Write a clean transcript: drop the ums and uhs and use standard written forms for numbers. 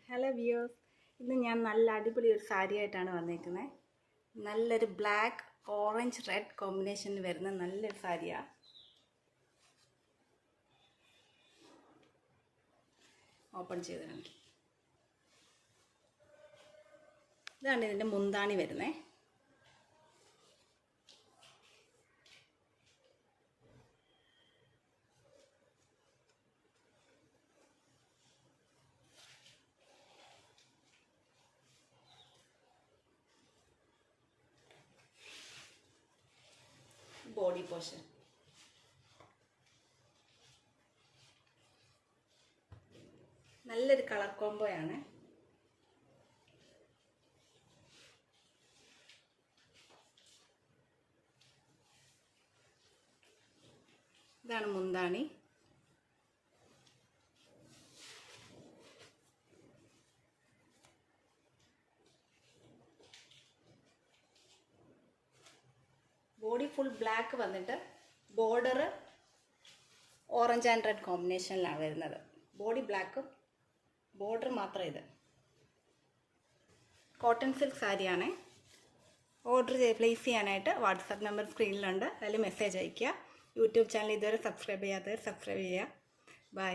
Hello viewers, ഇന്ന് ഞാൻ നല്ല അടിപൊളി ഒരു സാരി ആയിട്ടാണ് വന്നേക്കുന്നത്. നല്ലൊരു ബ്ലാക്ക് ഓറഞ്ച് റെഡ് കോമ്പിനേഷനിൽ വരുന്ന നല്ലൊരു സാരിയാണ്. ഓപ്പൺ ചെയ്ത് കാണിക്കും. ഇതാണ് ഇതിൻ്റെ മുന്താണി വരുന്നത്. ബോഡി പോർഷൻ നല്ലൊരു കളർ കോംബോയാണ്. ഇതാണ് മുന്താണി. ബോഡി ഫുൾ ബ്ലാക്ക് വന്നിട്ട് ബോർഡർ ഓറഞ്ച് ആൻഡ് റെഡ് കോമ്പിനേഷനിലാണ് വരുന്നത്. ബോഡി ബ്ലാക്കും ബോർഡർ മാത്രം. ഇത് കോട്ടൺ സിൽക്ക് സാരിയാണ്. ഓർഡർ പ്ലേസ് ചെയ്യാനായിട്ട് വാട്സാപ്പ് നമ്പർ സ്ക്രീനിലുണ്ട്, അതിൽ മെസ്സേജ് അയയ്ക്കുക. യൂട്യൂബ് ചാനൽ ഇതുവരെ സബ്സ്ക്രൈബ് ചെയ്യാത്തവർ സബ്സ്ക്രൈബ് ചെയ്യുക. ബൈ.